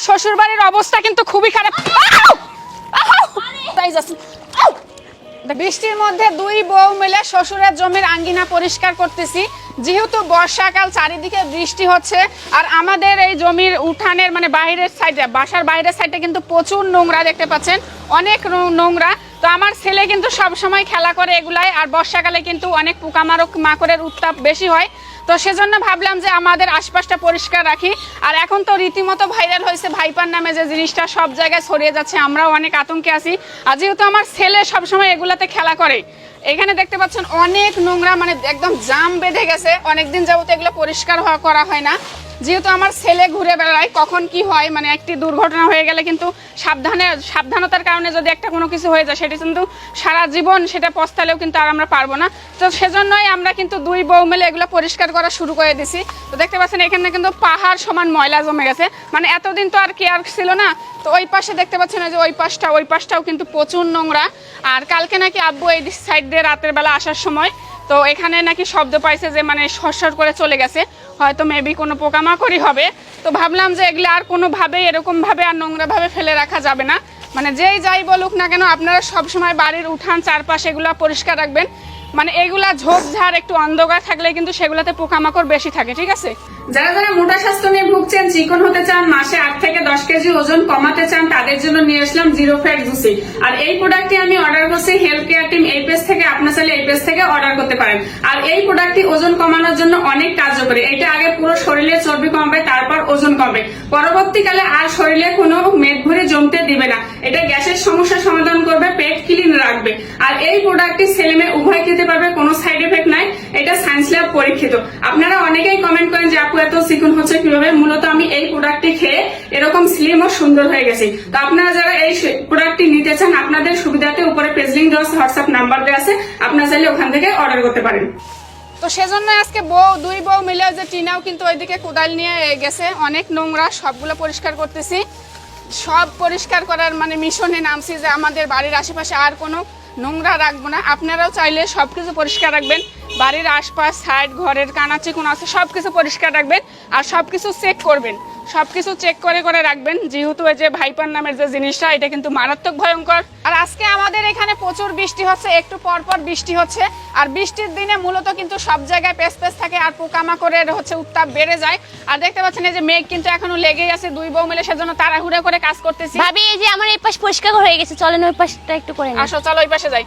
শ্বশুর বাড়ির অবস্থা কিন্তু খুবই খারাপ। বৃষ্টির মধ্যে দুই বউ মিলে শ্বশুরের জমির আঙ্গিনা পরিষ্কার করতেছি। যেহেতু বর্ষাকাল, চারিদিকে বৃষ্টি হচ্ছে, আর আমাদের এই জমির উঠানের মানে বাইরের সাইডে, বাসার বাইরের সাইডে কিন্তু প্রচুর নোংরা দেখতে পাচ্ছেন, অনেক নোংরা। তো আমার ছেলে কিন্তু সব সময় খেলা করে এগুলাই, আর বর্ষাকালে কিন্তু অনেক মাকড়ের উত্তাপ বেশি হয়। তো সেজন্য ভাবলাম যে আমাদের আশপাশটা পরিষ্কার রাখি। আর এখন তো রীতিমতো ভাইরাল হয়েছে ভাইপার নামে যে জিনিসটা, সব জায়গায় ছড়িয়ে যাচ্ছে, আমরাও অনেক আতঙ্কে আছি। আর যেহেতু আমার ছেলে সবসময় এগুলাতে খেলা করে, এখানে দেখতে পাচ্ছেন অনেক নোংরা, মানে একদম জাম বেঁধে গেছে। অনেকদিন যাবত এগুলো পরিষ্কার করা হয় না। যেহেতু আমার ছেলে ঘুরে বেড়ায়, কখন কি হয়, মানে একটি দুর্ঘটনা হয়ে গেলে কিন্তু সাবধানতার কারণে যদি একটা কোনো কিছু হয়ে যায়, সেটা কিন্তু সারা জীবন সেটা পস্তালেও কিন্তু আর আমরা পারবো না। তো সেজন্যই আমরা কিন্তু দুই বউ মিলে এগুলো পরিষ্কার করা শুরু করে দিছি। তো দেখতে পাচ্ছেন এখানে কিন্তু পাহাড় সমান ময়লা জমে গেছে, মানে এতদিন তো আর কেয়ার ছিল না। তো ওই পাশে দেখতে পাচ্ছেন যে ওই পাশটাও কিন্তু প্রচুর নোংরা। আর কালকে নাকি আব্বু এই সাইড দিয়ে রাতের বেলা আসার সময় তো এখানে নাকি শব্দ পাইছে যে মানে সরসর করে চলে গেছে, হয়তো মেবি কোনো পোকামাকড়ই হবে। তো ভাবলাম যে এগুলো আর কোনোভাবেই এরকমভাবে আর নোংরাভাবে ফেলে রাখা যাবে না। মানে যেই যাই বলুক না কেন, আপনারা সবসময় বাড়ির উঠান চারপাশে এগুলো পরিষ্কার রাখবেন। মানে এগুলা ঝোপঝাড় একটু অন্ধকার থাকলে কিন্তু সেগুলোতে পোকামাকড় বেশি থাকে, ঠিক আছে? যারা যারা মোটা স্বাস্থ্য নিয়ে ভুগছেন, চিকন হতে চান, মাসে 8 থেকে 10 কেজি ওজন কমাতে চান, তাদের জন্য নিয়ে আসলাম জিরো ফ্যাট জুসি। আর এই প্রোডাক্টটি আমি অর্ডার করছি হেলথ কেয়ার টিম এই পেজ থেকে, আপনার চাইলে এই পেজ থেকে অর্ডার করতে পারেন। আর এই প্রোডাক্টটি ওজন কমানোর জন্য অনেক কার্যকরী। এটা আগে পুরো শরীরে চর্বি কমাবে, তারপর ওজন কমবে। পরবর্তীকালে আর শরীরে কোনো মেদ ভরে জমতে দিবে না। এটা গ্যাসের সমস্যার সমাধান করবে, পেট ক্লিন রাখবে। আর এই প্রোডাক্টটি ছেলে মেয়ে উভয় খেতে পারবে, কোনো সাইড এফেক্ট নাই। এটা সায়েন্স ল্যাব পরীক্ষিত। আপনারা অনেকেই কমেন্ট করেন যে আপু এত চিকন হচ্ছে কিভাবে। মূলত আমি এই প্রোডাক্টটি খেয়ে এরকম স্লিম ও সুন্দর হয়ে গেছি। তো আপনারা যারা এই প্রোডাক্টটি নিতে চান, আপনাদের সুবিধাতে উপরে পেজ লিংক দেওয়া আছে, হোয়াটসঅ্যাপ নাম্বার দেওয়া আছে, আপনারা চাইলে ওখান থেকে অর্ডার করতে পারেন। তো সেজন্য আজকে দুই বউ মিলে যে টিনাও কিন্তু ওইদিকে কোদাল নিয়ে গেছে, অনেক নোংরা, সবগুলো পরিষ্কার করতেছি। সব পরিষ্কার করার মানে মিশনে নামছি যে আমাদের বাড়ির আশেপাশে আর কোনো নোংরা রাখবো না। আপনারাও চাইলে সবকিছু পরিষ্কার রাখবেন, বাড়ির আশপাশ, সাইড, ঘরের কানাচি কোন আছে সবকিছু পরিষ্কার রাখবেন। আর সবকিছু চেক করবেন, সবকিছু চেক করে রাখবেন। যেহেতু এই যে ভাইপার নামের যে জিনিসটা, এটা কিন্তু মারাত্মক ভয়ঙ্কর। আর আজকে আমাদের এখানে প্রচুর বৃষ্টি হচ্ছে, একটু পর বৃষ্টি হচ্ছে। আর বৃষ্টির দিনে মূলত কিন্তু সব জায়গায় পেচ থাকে, আর পোকামাকড়ের উত্তাপ বেড়ে যায়। আর দেখতে পাচ্ছেন এই যে মেঘ কিন্তু এখনো লেগেই আছে। দুই বউ মিলে সেজন্য তাড়াহুড়া করে কাজ করতেছি। ভাবি এই যে আমার এই পাশ পরিষ্কার হয়ে গেছে, চলেন ওই পাশটা একটু করে নিই। আসো, চলো ওই পাশে যাই।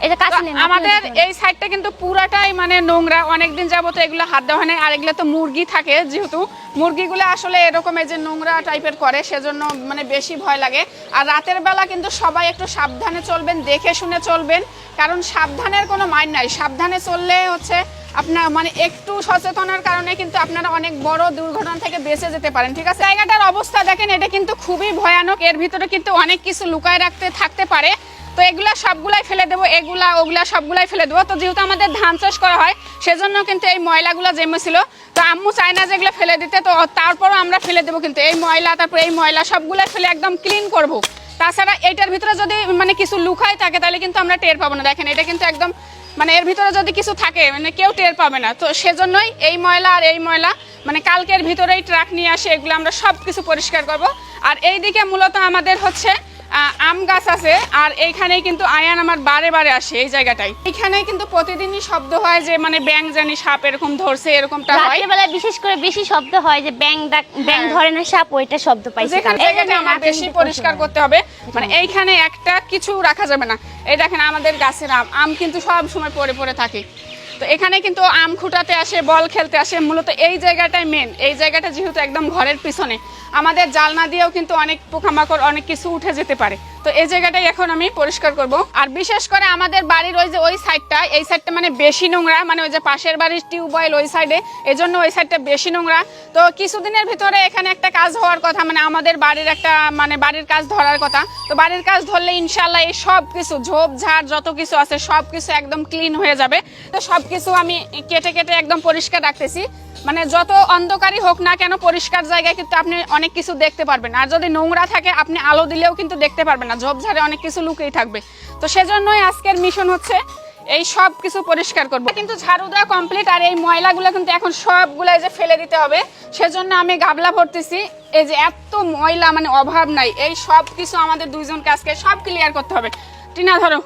আমাদের এই সাইডটা কিন্তু পুরাটাই মানে নোংরা, অনেকদিন যাবত এগুলো হাত দেওয়া হয় না। আর এগুলো তো মুরগি থাকে, যেহেতু মুরগিগুলো আসলে এরকম এই যে নোংরা টাইপের করে, সেজন্য মানে বেশি ভয় লাগে। আর রাতের বেলা কিন্তু সবাই একটু সাবধানে চলবেন, দেখে শুনে চলবেন, কারণ সাবধানের কোনো মাইন নাই। সাবধানে চললে আপনার মানে একটু সচেতনার কারণে কিন্তু আপনারা অনেক বড় দুর্ঘটনা থেকে বেঁচে যেতে পারেন, ঠিক আছে? জায়গাটার অবস্থা দেখেন, এটা কিন্তু খুবই ভয়ানক। এর ভিতরে কিন্তু অনেক কিছু লুকায় থাকতে পারে। তো এগুলা সবগুলাই ফেলে দেবো, ওগুলা সবগুলাই ফেলে দেবো। তো যেহেতু আমাদের ধান চাষ করা হয়, সেজন্য কিন্তু এই ময়লাগুলো জমেছিল। তো আম্মু চায় না যেগুলো ফেলে দিতে, তো তারপরও আমরা ফেলে দেবো। কিন্তু এই ময়লা, তারপর এই ময়লা সবগুলাই ফেলে একদম ক্লিন করব। তাছাড়া এটার ভিতরে যদি মানে কিছু লুকায় থাকে, তাহলে কিন্তু আমরা টের পাবো না। দেখেন, এটা কিন্তু একদম মানে এর ভিতরে যদি কিছু থাকে, মানে কেউ টের পাবে না। তো সেজন্যই এই ময়লা আর এই ময়লা মানে কালকের ভিতরেই ট্রাক নিয়ে আসে, এগুলো আমরা সব কিছু পরিষ্কার করব। আর এইদিকে মূলত আমাদের আম গাছ আছে। আর এইখানেই কিন্তু আয়ান আমার বারে আসে এই জায়গাটাই। এইখানেই কিন্তু প্রতিদিনই শব্দ হয় যে মানে ব্যাং জানি সাপ এরকম ধরছে, এরকমটা হয়। রাতের বেলা বিশেষ করে বেশি শব্দ হয় যে ব্যাং ধরে না সাপ, ওইটা শব্দ পাইছে। জায়গাটা আমার বেশি পরিষ্কার করতে হবে। মানে এইখানে একটা কিছু রাখা যাবে না। এই দেখেন আমাদের গাছের আম কিন্তু সব সময় পড়ে থাকে। তো এখানে কিন্তু আম খুঁটাতে আসে, বল খেলতে আসে। মূলত এই জায়গাটাই মেন। এই জায়গাটা যেহেতু একদম ঘরের পিছনে, আমাদের জালনা দিয়েও কিন্তু অনেক পোকামাকড় অনেক কিছু উঠে যেতে পারে। তো এই জায়গাটাই এখন আমি পরিষ্কার করব। আর বিশেষ করে আমাদের বাড়ির ওই সাইডটা, এই সাইডটা মানে বেশি নোংরা, মানে ওই যে পাশের বাড়ির টিউবওয়েল ওই সাইডে, এজন্য ওই সাইডটা বেশি নোংরা। তো কিছুদিনের ভিতরে এখানে একটা কাজ হওয়ার কথা, মানে আমাদের বাড়ির বাড়ির কাজ ধরার কথা। তো বাড়ির কাজ ধরলে ইনশাল্লাহ এই সব কিছু ঝোপঝাড় যত কিছু আছে সব কিছু একদম ক্লিন হয়ে যাবে। তো সব কিছু আমি কেটে একদম পরিষ্কার রাখতেছি। মানে যত অন্ধকারই হোক না কেন, পরিষ্কার জায়গায় কিন্তু আপনি অনেক কিছু দেখতে পারবেন। আর যদি নোংরা থাকে, আপনি আলো দিলেও কিন্তু দেখতে পারবেন না, ঝোপঝাড়ে অনেক কিছু লুকিয়ে থাকবে। তো সেজন্যই আজকের মিশন এই সব কিছু পরিষ্কার করব। কিন্তু ঝাড়ু দেওয়া কমপ্লিট, আর এই ময়লাগুলো কিন্তু এখন সবগুলো এই যে ফেলে দিতে হবে। সেজন্য আমি গাবলা ভরতেছি। এই যে এত ময়লা, মানে অভাব নাই। এই সব কিছু আমাদের দুইজনকে আজকে সব ক্লিয়ার করতে হবে। টিনা ধরো।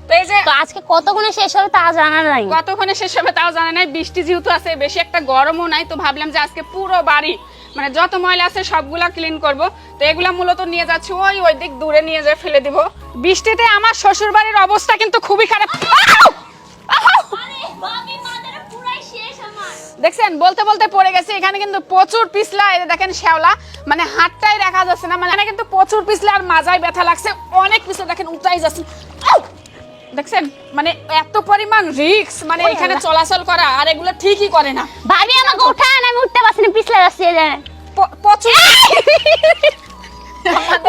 তো এই যে তো আজকে কতক্ষণে শেষ হবে তা জানা নাই। কতক্ষণে শেষ হবে তাও জানা নাই। বৃষ্টি যেহেতু আছে, বেশি একটা গরমও নাই, তো ভাবলাম যে আজকে পুরো বাড়ি মানে যত ময়লা আছে সবগুলা ক্লিন করব। তো এগুলা মূলত নিয়ে যাচ্ছি ওই দিক দূরে নিয়ে যেয়ে ফেলে দিব। বৃষ্টিতে আমার শ্বশুর বাড়ির অবস্থা কিন্তু খুবই খারাপ। আউ! আউ! দেখছেন, বলতে বলতে পড়ে গেছে। এখানে কিন্তু প্রচুর পিছলা, এই যে দেখেন শ্যাওলা, মানে হাতটাই রাখা যাচ্ছে না। মানে এখানে কিন্তু প্রচুর পিছলা, আর মাজায় ব্যথা লাগছে অনেক পিছলা, দেখেন উঠাই যাচ্ছে। আউ! দেখছেন, মানে এত পরিমাণ রিস্ক, মানে এখানে চলাচল করা, আর এগুলো ঠিকই করে না। ভাবি আমাকে উঠান, আমি উঠতে পারছি না, পিছলা যাচ্ছে এই যে। প্রচুর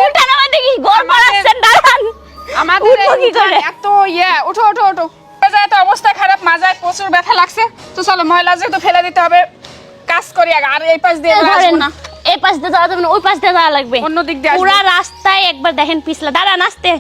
উঠান, আমার দেখি গোল মারাচ্ছেন, দাঁড়ান। আমাদের উঠবো কি করে? এত ওঠো ওঠো ওঠো। তো অবস্থা খারাপ, মাজায় প্রচুর ব্যথা লাগছে। তো চলো, ময়লা যেহেতু ফেলে দিতে হবে, কাজ করি আগে। আর এই পাশ দিয়ে আসবো না, এই পাশ দিয়ে যাওয়া যাবে না, ওই পাশ দিয়ে যাওয়া লাগবে। অন্য দিক দিয়ে আসবো। পুরা রাস্তায় একবার দেখেন পিছলা। দাঁড়ান, আসতে।